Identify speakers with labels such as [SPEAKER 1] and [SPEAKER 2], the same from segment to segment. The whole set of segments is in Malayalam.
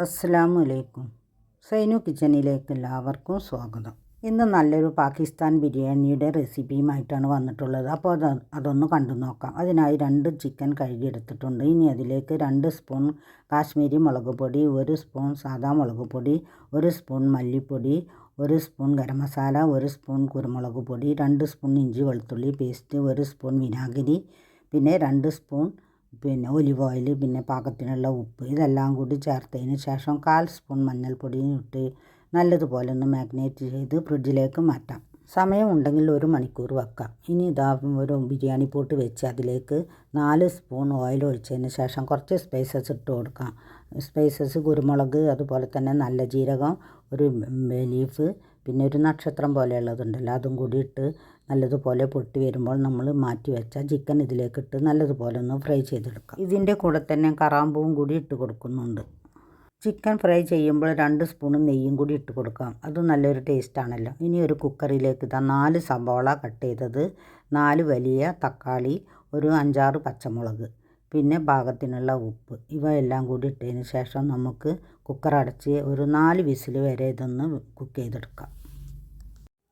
[SPEAKER 1] അസ്സലാമു അലൈക്കും. സൈനു കിച്ചണിലേക്ക് എല്ലാവർക്കും സ്വാഗതം. ഇന്ന് നല്ലൊരു പാകിസ്ഥാൻ ബിരിയാണിയുടെ റെസിപ്പിയുമായിട്ടാണ് വന്നിട്ടുള്ളത്. അപ്പോൾ അതൊന്ന് കണ്ടു നോക്കാം. അതിനായി 2 ചിക്കൻ കഴുകിയെടുത്തിട്ടുണ്ട്. ഇനി അതിലേക്ക് 2 സ്പൂൺ കാശ്മീരി മുളക് പൊടി, 1 സ്പൂൺ സാദാ മുളക് പൊടി, 1 സ്പൂൺ മല്ലിപ്പൊടി, 1 സ്പൂൺ ഗരം മസാല, 1 സ്പൂൺ കുരുമുളക് പൊടി, 2 സ്പൂൺ ഇഞ്ചി വെളുത്തുള്ളി പേസ്റ്റ്, 1 സ്പൂൺ വിനാഗിരി, പിന്നെ 2 സ്പൂൺ ഒലിവ് ഓയിൽ, പിന്നെ പാകത്തിനുള്ള ഉപ്പ്. ഇതെല്ലാം കൂടി ചേർത്തതിന് ശേഷം 1/4 സ്പൂൺ മഞ്ഞൾപ്പൊടിയും ഇട്ട് നല്ലതുപോലെ ഒന്ന് മാഗ്നേറ്റ് ചെയ്ത് ഫ്രിഡ്ജിലേക്ക് മാറ്റാം. സമയമുണ്ടെങ്കിൽ 1 മണിക്കൂർ വെക്കാം. ഇനി ഇതാ ഒരു ബിരിയാണി പോട്ട് വെച്ച് അതിലേക്ക് 4 സ്പൂൺ ഓയിൽ ഒഴിച്ചതിന് ശേഷം കുറച്ച് സ്പൈസസ് ഇട്ട് കൊടുക്കാം. സ്പൈസസ് കുരുമുളക്, അതുപോലെ തന്നെ നല്ല ജീരകം, ഒരു ബേ ലീഫ്, പിന്നെ ഒരു നക്ഷത്രം പോലെയുള്ളതുണ്ടല്ലോ, അതും കൂടി ഇട്ട് നല്ലതുപോലെ പൊട്ടി വരുമ്പോൾ നമ്മൾ മാറ്റി വെച്ച ചിക്കൻ ഇതിലേക്കിട്ട് നല്ലതുപോലെ ഒന്ന് ഫ്രൈ ചെയ്തെടുക്കാം. ഇതിൻ്റെ കൂടെ തന്നെ കറാമ്പൂവും കൂടി ഇട്ട് കൊടുക്കുന്നുണ്ട്. ചിക്കൻ ഫ്രൈ ചെയ്യുമ്പോൾ 2 സ്പൂൺ നെയ്യും കൂടി ഇട്ട് കൊടുക്കാം. അത് നല്ലൊരു ടേസ്റ്റാണല്ലോ. ഇനി ഒരു കുക്കറിലേക്ക് 4 സവാള കട്ട് ചെയ്തത്, 4 വലിയ തക്കാളി, ഒരു 5-6 പച്ചമുളക്, പിന്നെ പാകത്തിനുള്ള ഉപ്പ്, ഇവയെല്ലാം കൂടി ഇട്ടതിന് ശേഷം നമുക്ക് കുക്കർ അടച്ച് ഒരു 4 വിസിൽ വരെ ഇതൊന്ന് കുക്ക് ചെയ്തെടുക്കാം.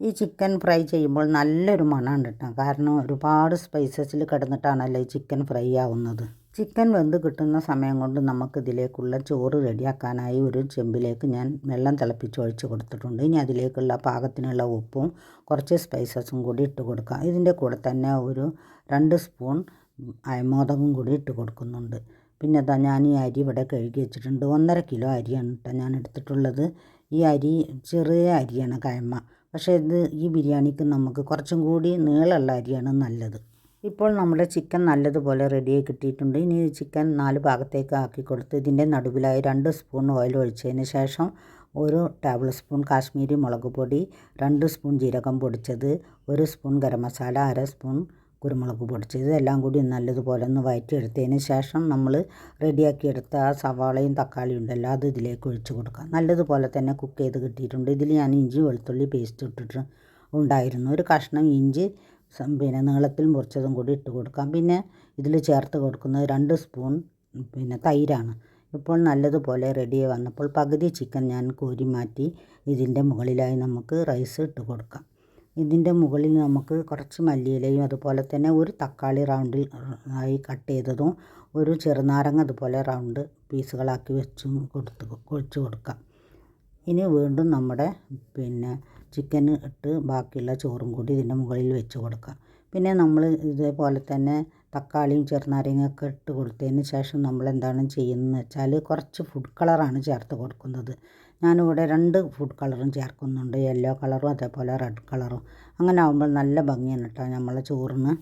[SPEAKER 1] ഈ ചിക്കൻ ഫ്രൈ ചെയ്യുമ്പോൾ നല്ലൊരു മണമുണ്ട് കേട്ടോ. കാരണം ഒരുപാട് സ്പൈസസിൽ കിടന്നിട്ടാണല്ലോ ഈ ചിക്കൻ ഫ്രൈ ആവുന്നത്. ചിക്കൻ വെന്ത് കിട്ടുന്ന സമയം കൊണ്ട് നമുക്ക് ഇതിലേക്കുള്ള ചോറ് റെഡിയാക്കാനായി ഒരു ചെമ്പിലേക്ക് ഞാൻ വെള്ളം തിളപ്പിച്ച് ഒഴിച്ച് കൊടുത്തിട്ടുണ്ട്. ഇനി അതിലേക്കുള്ള പാകത്തിനുള്ള ഉപ്പും കുറച്ച് സ്പൈസസും കൂടി ഇട്ട് കൊടുക്കാം. ഇതിൻ്റെ കൂടെ തന്നെ ഒരു 2 സ്പൂൺ അയമോദകം കൂടി ഇട്ട് കൊടുക്കുന്നുണ്ട്. പിന്നെ അതാ ഞാൻ ഈ അരി ഇവിടെ കഴുകി വെച്ചിട്ടുണ്ട്. 1.5 കിലോ അരിയാണ് കേട്ടോ ഞാൻ എടുത്തിട്ടുള്ളത്. ഈ അരി ചെറിയ അരിയാണ് കൈമ. പക്ഷേ ഈ ബിരിയാണിക്ക് നമുക്ക് കുറച്ചും കൂടി നീളമുള്ള അരിയാണ് നല്ലത്. ഇപ്പോൾ നമ്മുടെ ചിക്കൻ നല്ലതുപോലെ റെഡിയായി കിട്ടിയിട്ടുണ്ട്. ഇനി ചിക്കൻ 4 ഭാഗത്തേക്ക് ആക്കി കൊടുത്ത് ഇതിൻ്റെ നടുവിലായി 2 സ്പൂൺ ഓയിൽ ഒഴിച്ചതിന് ശേഷം 1 ടേബിൾ സ്പൂൺ കാശ്മീരി മുളക് പൊടി, 2 സ്പൂൺ ജീരകം പൊടിച്ചത്, 1 സ്പൂൺ ഗരം മസാല, 1/2 സ്പൂൺ കുരുമുളക് പൊടിച്ചത്, ഇതെല്ലാം കൂടി നല്ലതുപോലെ ഒന്ന് വഴറ്റിയെടുത്തതിന് ശേഷം നമ്മൾ റെഡിയാക്കിയെടുത്ത ആ സവാളയും തക്കാളിയും ഉണ്ടല്ലോ, അത് ഇതിലേക്ക് ഒഴിച്ച് കൊടുക്കാം. നല്ലതുപോലെ തന്നെ കുക്ക് ചെയ്ത് കിട്ടിയിട്ടുണ്ട്. ഇതിൽ ഞാൻ ഇഞ്ചി വെളുത്തുള്ളി പേസ്റ്റ് ഇട്ടിട്ട് ഉണ്ടായിരുന്നു. ഒരു കഷ്ണം ഇഞ്ചി നീളത്തിൽ മുറിച്ചതും കൂടി ഇട്ട് കൊടുക്കാം. പിന്നെ ഇതിൽ ചേർത്ത് കൊടുക്കുന്നത് 2 സ്പൂൺ തൈരാണ്. ഇപ്പോൾ നല്ലതുപോലെ റെഡിയായി വന്നപ്പോൾ പകുതി ചിക്കൻ ഞാൻ കോരി മാറ്റി ഇതിൻ്റെ മുകളിലായി നമുക്ക് റൈസ് ഇട്ട് കൊടുക്കാം. ഇതിൻ്റെ മുകളിൽ നമുക്ക് കുറച്ച് മല്ലിയിലയും, അതുപോലെ തന്നെ ഒരു തക്കാളി റൗണ്ടിൽ ആയി കട്ട് ചെയ്തതും, ഒരു ചെറുനാരങ്ങ അതുപോലെ റൗണ്ട് പീസുകളാക്കി ഒഴിച്ച് കൊടുക്കാം. ഇനി വീണ്ടും നമ്മുടെ ചിക്കൻ ഇട്ട് ബാക്കിയുള്ള ചോറും കൂടി ഇതിൻ്റെ മുകളിൽ വെച്ച് കൊടുക്കാം. പിന്നെ നമ്മൾ ഇതേപോലെ തന്നെ തക്കാളിയും ചെറുനാരങ്ങയൊക്കെ ഇട്ട് കൊടുത്തതിന് ശേഷം നമ്മൾ എന്താണ് ചെയ്യുന്നതെന്ന് വെച്ചാൽ കുറച്ച് ഫുഡ് കളറാണ് ചേർത്ത് കൊടുക്കുന്നത്. ഞാനിവിടെ 2 ഫുഡ് കളറും ചേർക്കുന്നുണ്ട്, യെല്ലോ കളറും അതേപോലെ റെഡ് കളറും. അങ്ങനെ ആകുമ്പോൾ നല്ല ഭംഗിയാണ് കേട്ടോ നമ്മളെ ചോറിന്.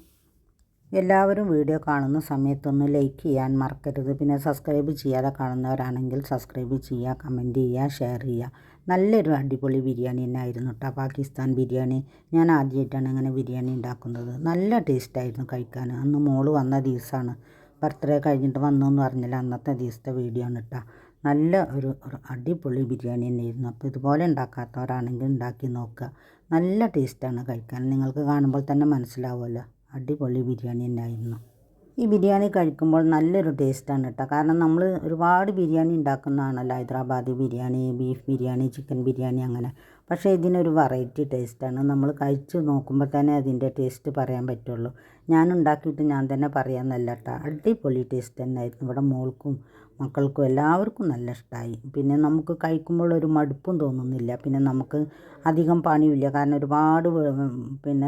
[SPEAKER 1] എല്ലാവരും വീഡിയോ കാണുന്ന സമയത്തൊന്ന് ലൈക്ക് ചെയ്യാൻ മറക്കരുത്. പിന്നെ സബ്സ്ക്രൈബ് ചെയ്യാതെ കാണുന്നവരാണെങ്കിൽ സബ്സ്ക്രൈബ് ചെയ്യുക, കമൻറ്റ് ചെയ്യുക, ഷെയർ ചെയ്യുക. നല്ലൊരു അടിപൊളി ബിരിയാണി തന്നെ ആയിരുന്നു കേട്ടോ പാകിസ്ഥാൻ ബിരിയാണി. ഞാൻ ആദ്യമായിട്ടാണ് ഇങ്ങനെ ബിരിയാണി ഉണ്ടാക്കുന്നത്. നല്ല ടേസ്റ്റായിരുന്നു കഴിക്കാൻ. അന്ന് മോള് വന്ന ദിവസമാണ്, ബർത്ത്ഡേ കഴിഞ്ഞിട്ട് വന്നു എന്ന് പറഞ്ഞില്ല, അന്നത്തെ ദിവസത്തെ വീഡിയോ ആണ് കേട്ടോ. നല്ല ഒരു അടിപൊളി ബിരിയാണി തന്നെയായിരുന്നു. അപ്പോൾ ഇതുപോലെ ഉണ്ടാക്കാത്തവരാണെങ്കിൽ ഉണ്ടാക്കി നോക്കുക. നല്ല ടേസ്റ്റാണ് കഴിക്കാൻ. നിങ്ങൾക്ക് കാണുമ്പോൾ തന്നെ മനസ്സിലാവുമല്ലോ, അടിപൊളി ബിരിയാണി തന്നെയായിരുന്നു. ഈ ബിരിയാണി കഴിക്കുമ്പോൾ നല്ലൊരു ടേസ്റ്റാണ് കേട്ടോ. കാരണം നമ്മൾ ഒരുപാട് ബിരിയാണി ഉണ്ടാക്കുന്നതാണല്ലോ, ഹൈദരാബാദി ബിരിയാണി, ബീഫ് ബിരിയാണി, ചിക്കൻ ബിരിയാണി അങ്ങനെ. പക്ഷേ ഇതിനൊരു വെറൈറ്റി ടേസ്റ്റാണ്. നമ്മൾ കഴിച്ച് നോക്കുമ്പോൾ തന്നെ അതിൻ്റെ ടേസ്റ്റ് പറയാൻ പറ്റുള്ളൂ. ഞാൻ ഉണ്ടാക്കിയിട്ട് ഞാൻ തന്നെ പറയാമെന്നല്ല കേട്ടോ, അടിപൊളി ടേസ്റ്റ് തന്നെയായിരുന്നു. ഇവിടെ മോൾക്കും മക്കൾക്കും എല്ലാവർക്കും നല്ല ഇഷ്ടമായി. പിന്നെ നമുക്ക് കഴിക്കുമ്പോൾ ഒരു മടുപ്പും തോന്നുന്നില്ല. പിന്നെ നമുക്ക് അധികം പണിയില്ല, കാരണം ഒരുപാട്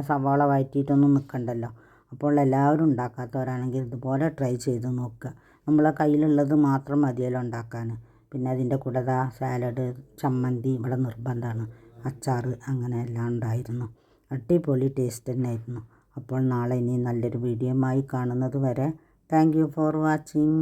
[SPEAKER 1] സവാള വഴറ്റിയിട്ടൊന്നും നിൽക്കണ്ടല്ലോ. അപ്പോൾ എല്ലാവരും ഉണ്ടാക്കാത്തവരാണെങ്കിൽ ഇതുപോലെ ട്രൈ ചെയ്ത് നോക്കുക. നമ്മളെ കയ്യിലുള്ളത് മാത്രം മതിയല്ലോ ഉണ്ടാക്കാൻ. പിന്നെ അതിൻ്റെ കൂടെ സാലഡ്, ചമ്മന്തി ഇവിടെ നിർബന്ധമാണ്, അച്ചാർ, അങ്ങനെ എല്ലാം ഉണ്ടായിരുന്നു. അടിപൊളി ടേസ്റ്റ് തന്നെയായിരുന്നു. അപ്പോൾ നാളെ ഇനി നല്ലൊരു വീഡിയോയുമായി കാണുന്നത് വരെ താങ്ക് യു ഫോർ വാച്ചിങ്.